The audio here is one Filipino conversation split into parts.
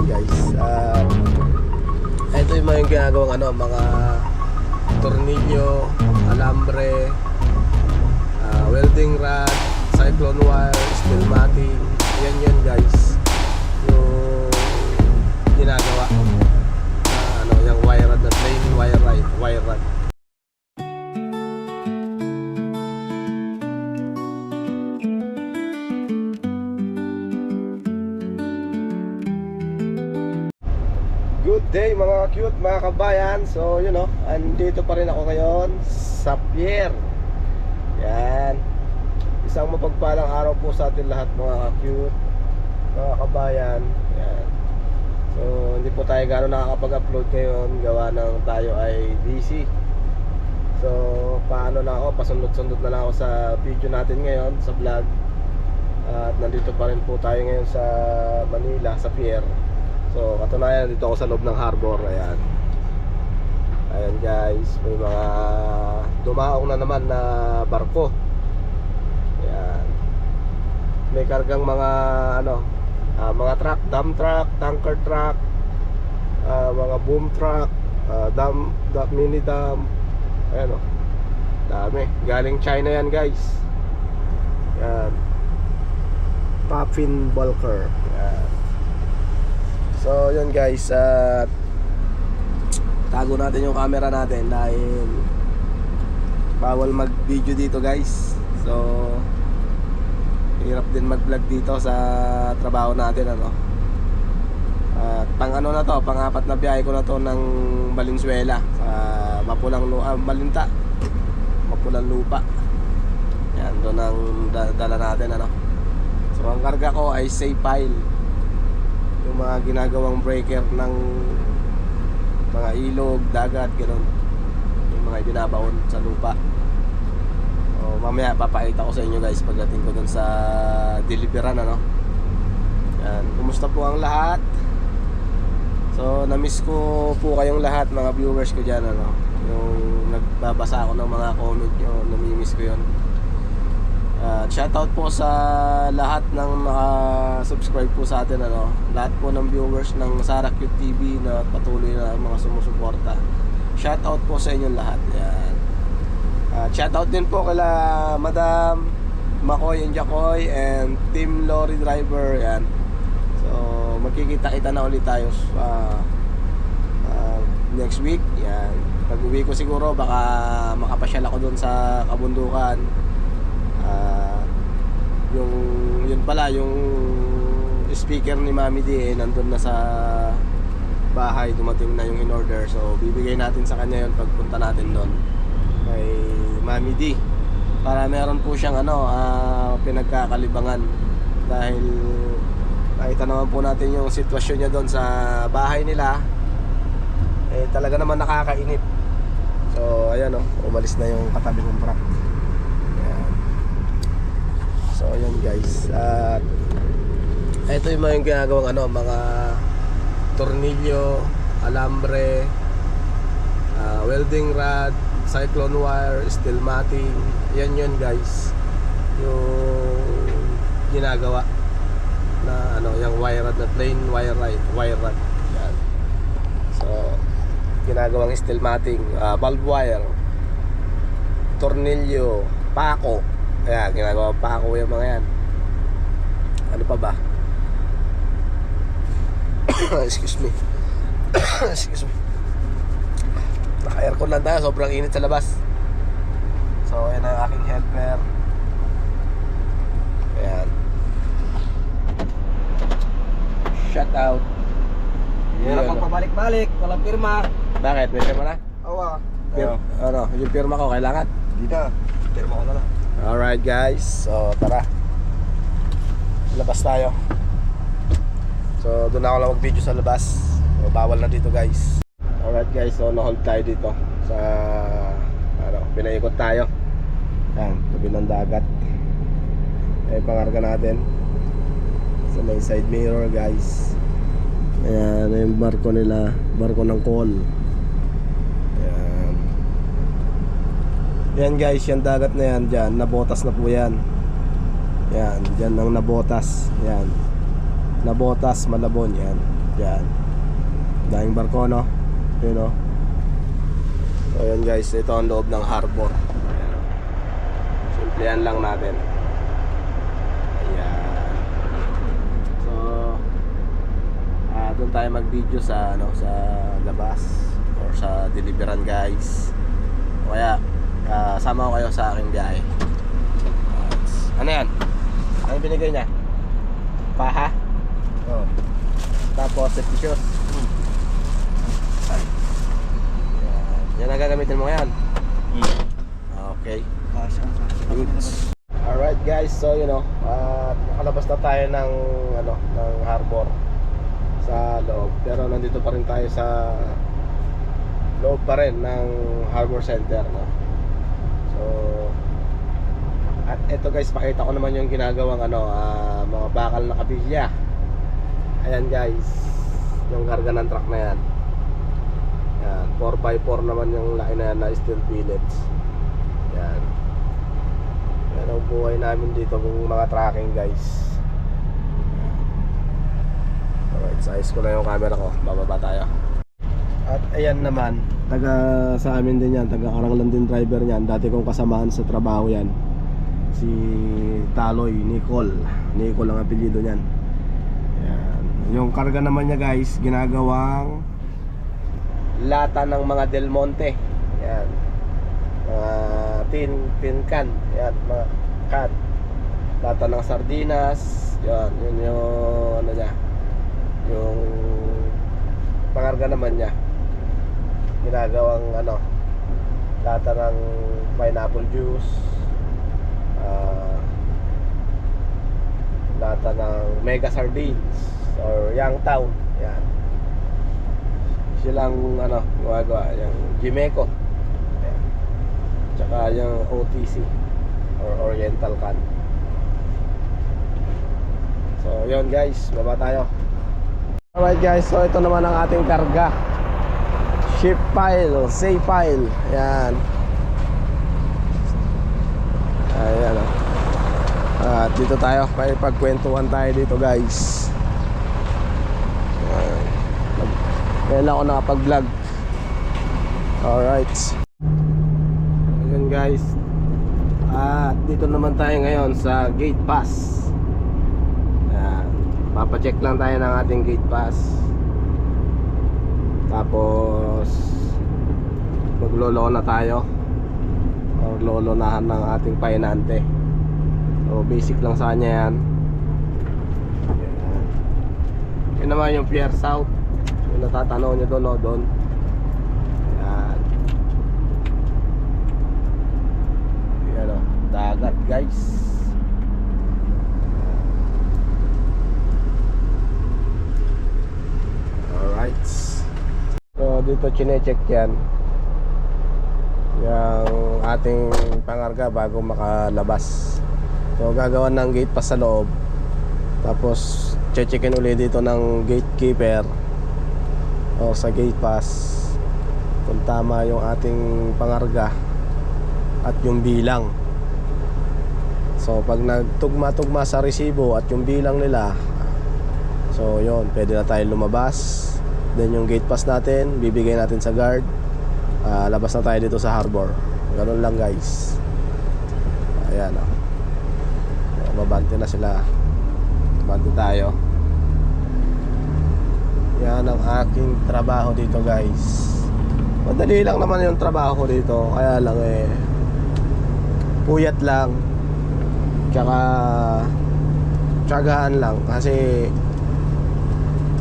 guys, ito yung mga ginagawang mga tornilyo, alambre, welding rod, cyclone wire, steel matting. Yan guys, yung ginagawa yung wire rod na plain wire rod. Good day mga cute, mga kabayan. So andito pa rin ako ngayon sa pier. Yan. Isang mapagpalang araw po sa atin lahat mga cute, mga kabayan. Yan. So hindi po tayo gano'n nakakapag-upload ngayon, gawa ng tayo ay busy. So paano na ako, pasundot-sundot na lang ako sa video natin ngayon, sa vlog. At nandito pa rin po tayo ngayon sa Manila, sa pier. So katunayan, dito ako sa loob ng harbor. Ayan guys, may mga dumaong na naman na barko. Ayan. May kargang mga mga truck, dump truck, tanker truck, mga boom truck, mini dump. Ayan dami. Galing China yan guys. Ayan. Puffin bulker. Ayan. So yun guys, tago natin yung camera natin dahil bawal mag video dito guys. So hirap din mag vlog dito sa trabaho natin At pang-apat na biyahe ko na to ng Valenzuela sa Mapulang Lupa. Yan, doon ang dala natin So ang karga ko ay safe pile, yung mga ginagawang breaker ng mga ilog, dagat, gano'n, yung mga binabaon sa lupa. So mamaya papakita ko sa inyo guys pagdating ko dun sa deliveran Yan. Kumusta po ang lahat? So namiss ko po kayong lahat, mga viewers ko dyan yung nagbabasa ako ng mga comment nyo, namimiss ko yun. Shoutout po sa lahat ng subscribe po sa atin lahat po ng viewers ng Sara Cute TV na patuloy na mga sumusuporta. Shoutout po sa inyong lahat. Yan. Shoutout din po kala Madam Makoy and Jacoy and Team Lorry Driver. Yan. So magkikita-kita na ulit tayo next week. Yan. Pag-uwi ko siguro baka makapasyal ako doon sa kabundukan. Yung speaker ni Mami D nandun na sa bahay, dumating na yung in-order. So bibigay natin sa kanya yun pagpunta natin doon kay Mami D, para meron po siyang pinagkakalibangan. Dahil nakita naman po natin yung sitwasyon niya doon sa bahay nila, talaga naman nakakainip. So ayan umalis na yung katabi ng truck. So ayan guys, ito yung mga ginagawang mga tornilyo, alambre, welding rod, cyclone wire, steel matting. Yan guys, yung ginagawa na yung wire rod na plain wire rod. Yan. So ginagawang steel matting, bulb wire, tornilyo, pako. Kaya ginagawa pa ako yung mga yan. Ano pa ba? Excuse me. Naka-aircon lang tayo, sobrang init sa labas. So yan ang aking helper. Ayan. Shout out. Walang magpabalik-balik, walang pirma. Bakit? May pirma na? Awa. Yung pirma ko kailangan? Hindi na, pirma ko na lang. Alright guys, so tara, labas tayo. So doon ako lang mag-video sa labas. So, bawal na dito guys. Alright guys, so na-hold tayo dito sa pinaikot tayo. Yan, tabi ng dagat. Pangarga natin sa may side mirror guys. Ayan, yung barko nila, barko ng coal. Yan guys, yung dagat na yan dyan, nabotas na po yan. Yan, dyan ang nabotas. Yan, nabotas, Malabon yan. Yan. Daing barko, no? Yun, no? So yun guys, ito ang loob ng harbor. Ayan. Simplihan lang natin. Ayan. So doon tayo mag-video sa sa labas or sa deliveran guys. O kaya sama ko kayo sa aking biyahe. Ano yan? Ano binigay niya? Paha? Oh. Tapos safety shoes. Yan ang gagamitin mo ngayon. Okay. Goods. Alright guys, so nakalabas na tayo ng ng harbor sa loob. Pero nandito pa rin tayo sa loob pa rin ng harbor center, no? So at eto guys, pakita ko naman yung ginagawang mga bakal na kabilya. Ayan guys, yung karga ng truck na yan. Yan, 4x4 naman yung laki na yan na steel billets. Yan. Yan ang buhay namin dito kung mga tracking guys. Yan. Alright, size ko na yung camera ko. Bababa tayo. At ayan naman, taga sa amin din yan, taga Karanglan din driver niyan. Dati kong kasamahan sa trabaho yan, si Taloy Nicole ang apelyido niyan. Yan. Yung karga naman niya guys, ginagawang lata ng mga Del Monte. Yan. Mga tin can. Yan, mga can. Lata ng sardinas. Yan, yun yung niya. Yung pangarga naman niya, ginagawang lata ng pineapple juice, lata ng mega sardines or Youngtown. Yan. Silang gumagawa yung Jimeco. Yan. Tsaka yung OTC or Oriental Can. So yun guys, baba tayo. Alright guys, so ito naman ang ating karga. Ship pile, say pile. Yan. Ayan o. At dito tayo, may pagkwentuhan tayo dito guys. Kaya lang ako nakapag-vlog. Alright. Ayan guys. At dito naman tayo ngayon sa gate pass. Ayan. Papacheck lang tayo ng ating gate pass. Tapos maglolo na tayo. Or lolonahan ng ating painante. So basic lang sa kanya yan. Ayan. Yun naman yung Pier South. Yung natatanaw nyo doon, doon. Ayan. Ayan o, dagat guys. Alright. So dito chinecheck yan yung ating pangarga bago makalabas. So gagawan ng gate pass sa loob. Tapos checkin ulit dito ng gatekeeper o sa gate pass kung tama yung ating pangarga at yung bilang. So pag nagtugma-tugma sa resibo at yung bilang nila, so yun, pwede na tayo lumabas. Then yung gate pass natin, bibigay natin sa guard. Labas na tayo dito sa harbor. Ganun lang guys. Ayan o. Mabante na sila. Mabante tayo. Yan ang aking trabaho dito guys. Madali lang naman yung trabaho ko dito. Kaya lang puyat lang. Tsaka tsagaan lang. Kasi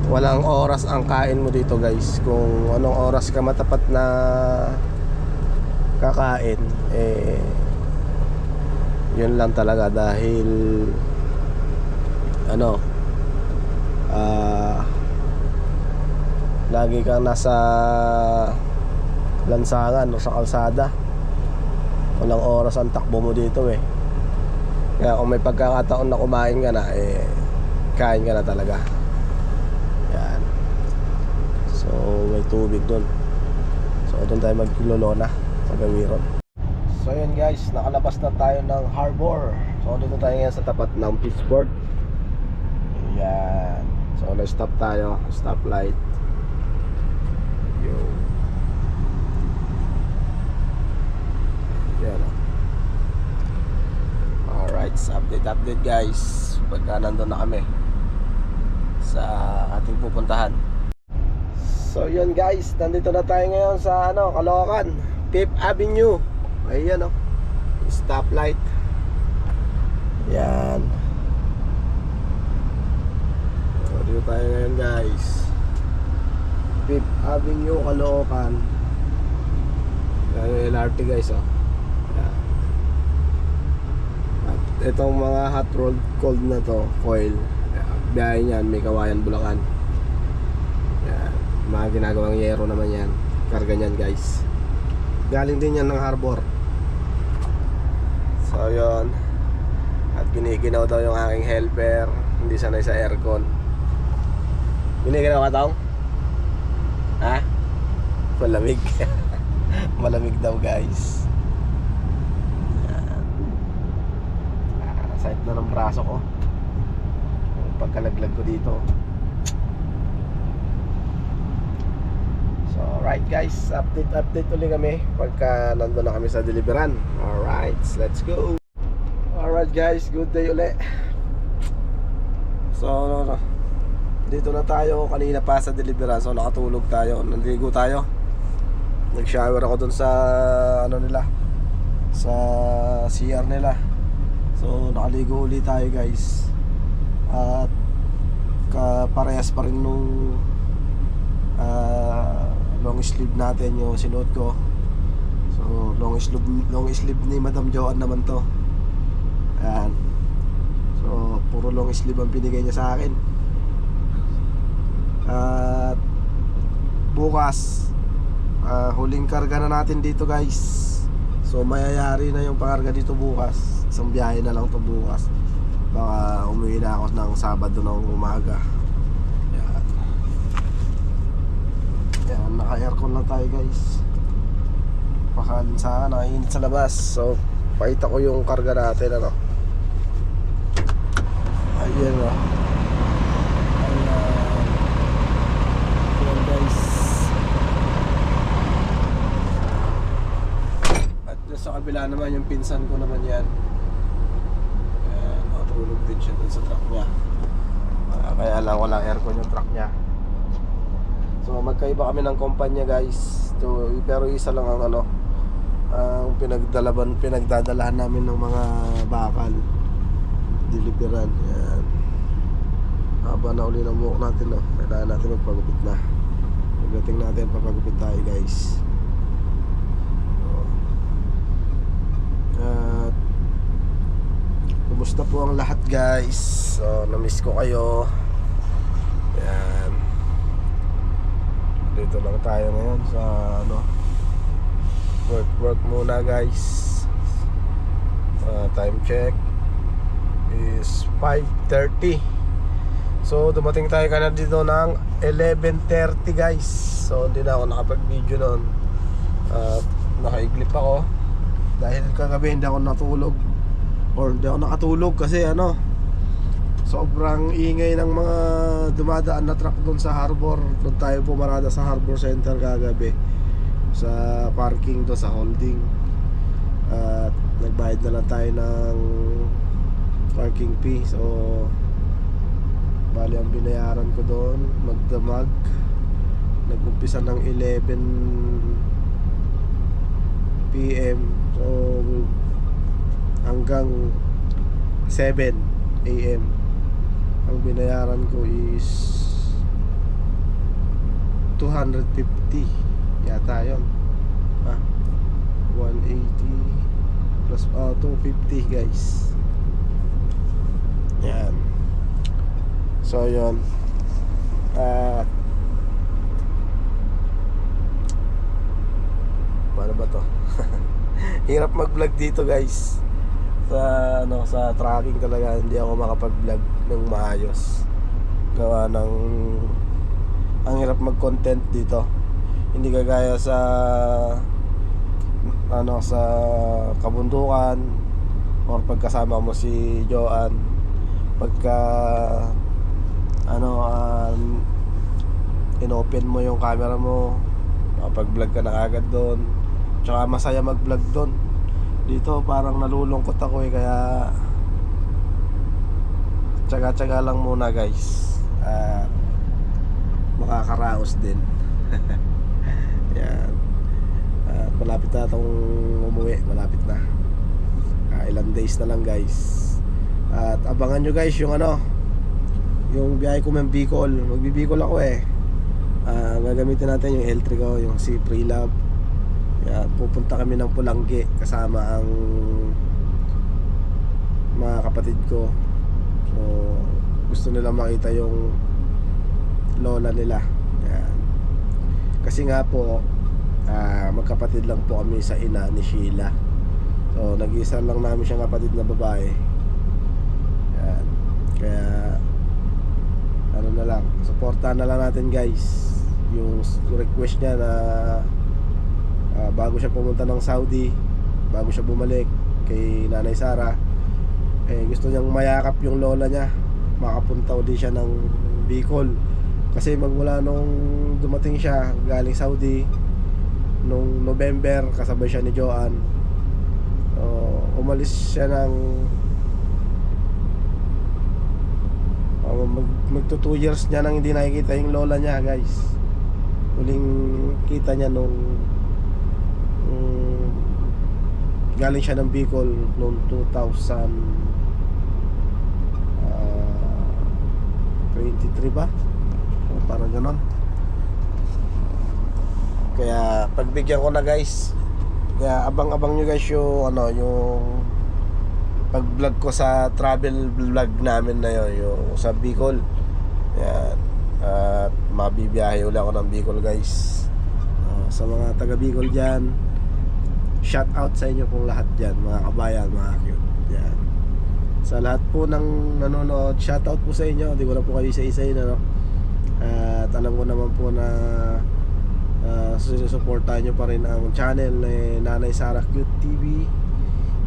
walang oras ang kain mo dito guys. Kung anong oras ka matapat na kakain, yun lang talaga. Dahil lagi kang nasa lansangan o sa kalsada. Walang oras ang takbo mo dito Kaya kung may pagkakataon na kumain ka na, kain ka na talaga. Yan. So may tubig dun. So doon tayo maglolona sa Gawiron. So yun guys, nakalabas na tayo ng harbor. So dito tayo ngayon sa tapat ng Pittsburgh. Yan. So na-stop tayo, stoplight. Yo. Yan o. Alright, update guys. Pagka nandun na kami sa ating pupuntahan. So yun guys, nandito na tayo ngayon sa Caloocan, 5th Avenue. Ayan o, stoplight. Yan. So dito tayo ngayon guys, 5th Avenue, Caloocan. Yan yung LRT guys o. Yan. At itong mga hot rolled cold na to, coil, biyahe niyan, may Kawayan, Bulacan. Yan. Mga ginagawang yero naman yan. Karga niyan guys. Galing din yan ng harbor. So yun. At giniginaw daw yung aking helper. Hindi sanay sa aircon. Giniginaw ka taong? Ha? Malamig. Malamig daw guys. Yan. Sakit na ng braso ko. Yung pagkalaglag ko dito. So alright guys, update ulit kami pagka nandun na kami sa deliveran. Alright, let's go. Alright guys, good day ulit. So dito na tayo, kanina pa sa deliveran. So nakatulog tayo, naligo tayo. Nag-shower ako dun sa nila, sa CR nila. So nakaligo ulit tayo guys. At parehas pa rin nung long sleeve natin yung sinuot ko. So long sleeve ni Madam Joanne naman to. Ayan. So puro long sleeve ang binigay niya sa akin. At bukas huling karga na natin dito guys. So mayayari na yung pangarga dito bukas. Isang biyahe na lang to bukas. Baka umuwi na ako ng Sabado ng umaga. Yan, naka-aircon lang tayo guys. Pakalin sana, nakainit sa labas. So, pakita ko yung karga natin Ayan o. Ayan guys. At sa kabila naman yung pinsan ko naman yan. Ayan, matulog din siya dun sa truck niya. Kaya lang walang aircon yung truck niya. So magkaiba kami ng kumpanya guys. So, pero isa lang ang ang pinagdadalahan namin ng mga bakal. Deliveran. Yan. Haba na uli ng buhok natin kailangan natin magpagupit na. Pagdating natin papagupit tayo guys. So, at kumusta po ang lahat guys? So na-miss ko kayo. Yan. Dito lang tayo ngayon sa work muna guys. Time check is 5:30. So dumating tayo kana dito ng 11:30 guys. So hindi na ako nakapag-video noon. Nakaiglip ako dahil kagabi hindi ako natulog. Or hindi ako nakatulog kasi sobrang ingay ng mga dumadaan na truck doon sa harbor. Doon tayo pumarada sa harbor center kagabi, sa parking doon sa holding. At nagbayad na lang tayo ng parking fee. So bali ang binayaran ko doon, magdamag. Nag-umpisa ng 11 PM. So hanggang 7 AM. Ang binayaran ko is 250 yata yun. 180 plus 250 guys. Yan. So yun. Paano ba to? Hirap mag-vlog dito guys. Sa tracking talaga hindi ako makapag-vlog ng maayos. Gawa ng ang hirap mag-content dito. Hindi kagaya sa sa kabundukan or pagkasama mo si Joanne. Pagka inopen mo yung camera mo, makapag-vlog ka na agad doon. Tsaka masaya mag-vlog doon. Dito parang nalulungkot ako kaya tsaga-tsaga lang muna guys. Makakaraos din. Yan. Malapit na itong umuwi, malapit na. Ilang days na lang guys. At abangan nyo guys yung yung biyahe ko ng Bicol. Magbibicol ako gagamitin natin yung L3 ko, yung si Pre-Love. Pupunta kami ng Pulangge kasama ang mga kapatid ko. So gusto nila makita yung lola nila. Yan. Kasi nga po magkapatid lang po kami sa ina ni Sheila. So nag-isa lang namin siyang kapatid na babae. Yan. Kaya na lang, suportahan na lang natin guys yung request niya na bago siya pumunta ng Saudi, bago siya bumalik kay Nanay Sara, gusto niyang mayakap yung lola niya, makapunta uli siya ng Bicol. Kasi magmula nung dumating siya galing Saudi nung November, kasabay siya ni Joanne, umalis siya ng magto 2 years niya nang hindi nakikita yung lola niya guys. Huling kita niya nung galing siya ng Bicol noong 2023 ba? Parang ganon. Kaya pagbigyan ko na guys. Kaya abang-abang nyo guys yung yung pag-vlog ko sa travel vlog namin na yun, yung sa Bicol. Yan. At mabibiyahe ulit ako ng Bicol guys. Sa mga taga Bicol dyan, shout out sa inyo pong lahat dyan, mga kabayan, mga cute. Yan. Sa lahat po ng nanonood, shout out po sa inyo. Di ko na po kayo isa-isayin at alam ko naman po na sinusuportahan nyo pa rin ang channel ni Nanay Sara Cute TV.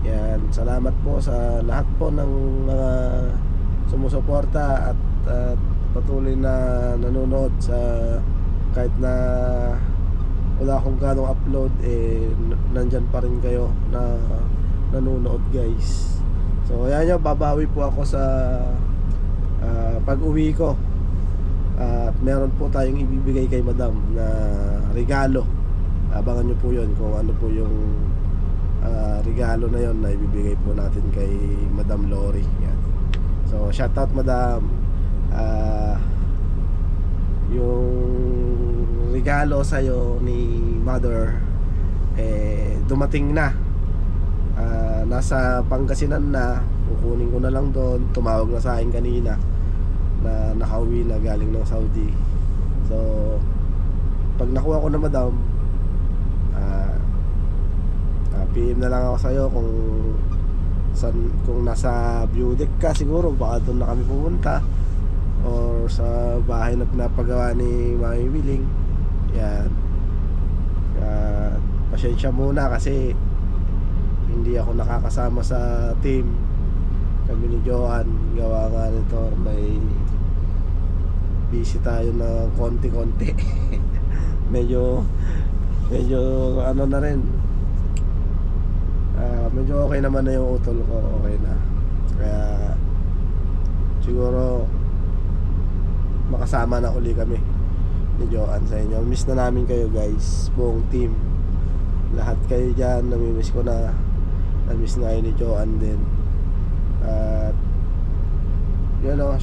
Yan, salamat po sa lahat po ng mga sumusuporta at patuloy na nanonood sa kahit na wala akong ganong upload, nandyan pa rin kayo na nanonood guys. So ayan nyo, babawi po ako sa pag-uwi ko. At meron po tayong ibibigay kay Madam na regalo. Abangan nyo po yun kung ano po yung regalo na yon na ibibigay po natin kay Madam Lori. Yan. So shout out Madam. Yung regalo sa'yo ni Mother dumating na. Nasa Pangasinan na. Kukunin ko na lang doon. Tumawag na sa akin kanina na nakauwi na galing ng Saudi. So pag nakuha ko na Madam, PM na lang ako sa'yo kung nasa view deck ka, siguro baka doon na kami pumunta, or sa bahay na pinapagawa ni Mami Willing. Yan. Pasensya muna kasi hindi ako nakakasama sa team. Kami ni Joanne, gawa nga nito, may busy tayo na konti-konti. medyo ano na rin, medyo okay naman na yung utol ko, okay na. Kaya siguro makasama na uli kami ni Joanne sa inyo. Miss na namin kayo guys, buong team, lahat kayo dyan. Namimiss ko na, namiss na kayo ni Joanne din. At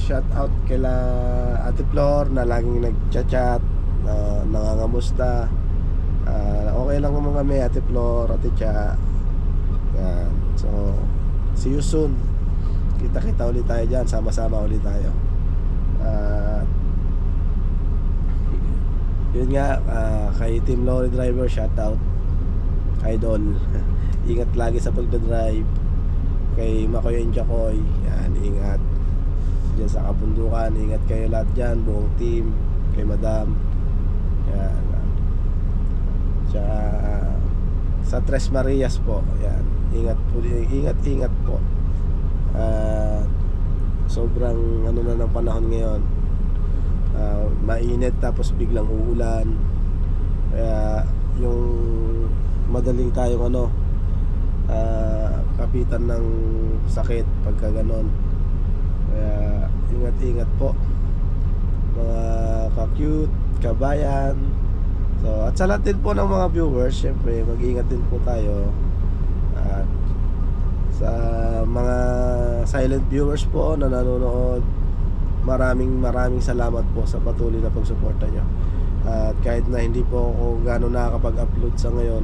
shout out kila Ate Flor na laging nagchat-chat, nangangamusta. Okay lang naman kami, Ate Flor, Ate Cha. Yan. So see you soon. Kita-kita ulit tayo dyan, sama-sama ulit tayo. Yun nga, kay Team Lorry Driver, shout out Idol. Ingat lagi sa pagdadrive. Kay Makoy and Jacoy, yan, ingat dyan sa kabundukan. Ingat kayo lahat dyan, buong team. Kay Madam, yan. Tsaka sa Tres Marias po, yan, ingat po. Sobrang ano na ng panahon ngayon, mainit tapos biglang uulan. Kaya yung madaling tayong kapitan ng sakit pagka ganon. Kaya ingat-ingat po mga ka-cute, kabayan. So, at sa lahat din po ng mga viewers, syempre mag-ingat din po tayo. At sa mga silent viewers po na nanonood, maraming salamat po sa patuloy na pagsuporta nyo. At kahit na hindi po ako gano'n nakakapag-upload sa ngayon,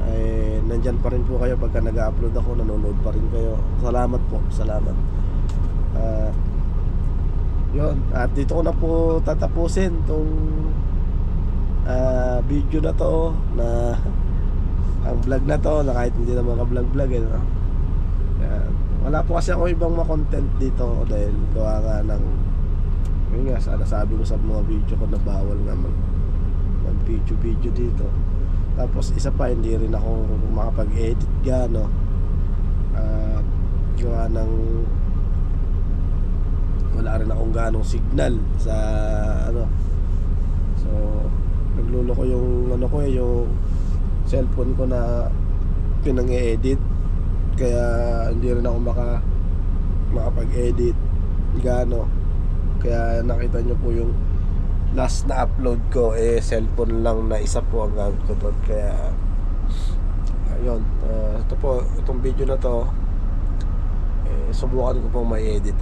ay nandyan pa rin po kayo pagka nag-upload ako, nanonood pa rin kayo. Salamat po, salamat. Yun, at dito ko na po tatapusin tong video na to, na ang vlog na to, na kahit hindi naman ka-vlog no? Yan. Wala po kasi ako ibang ma-content dito dahil gawa nga ng yun nga, sana sabi ko sa mga video ko na bawal nga mag-video dito. Tapos isa pa, hindi rin ako makapag-edit gano. Gawa ng wala rin akong ganong signal sa so naglulo ko yung yung cellphone ko na pinang-e-edit, kaya hindi rin ako makapag-edit gano. Kaya nakita nyo po yung last na upload ko, cellphone lang na isa po ang gamit ko doon. Kaya ayun, ito po, itong video na to, subukan ko pong may edit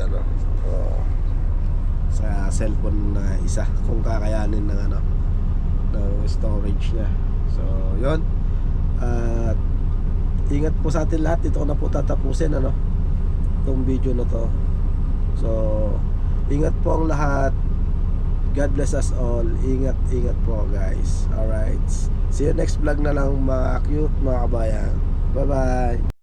sa cellphone na isa, kung kakayanin ng ng storage niya. So yun, at ingat po sa atin lahat. Dito ko na po tatapusin itong video na to. So ingat po ang lahat. God bless us all. Ingat po guys. Alright, see you next vlog na lang mga cute, mga kabayan. Bye bye.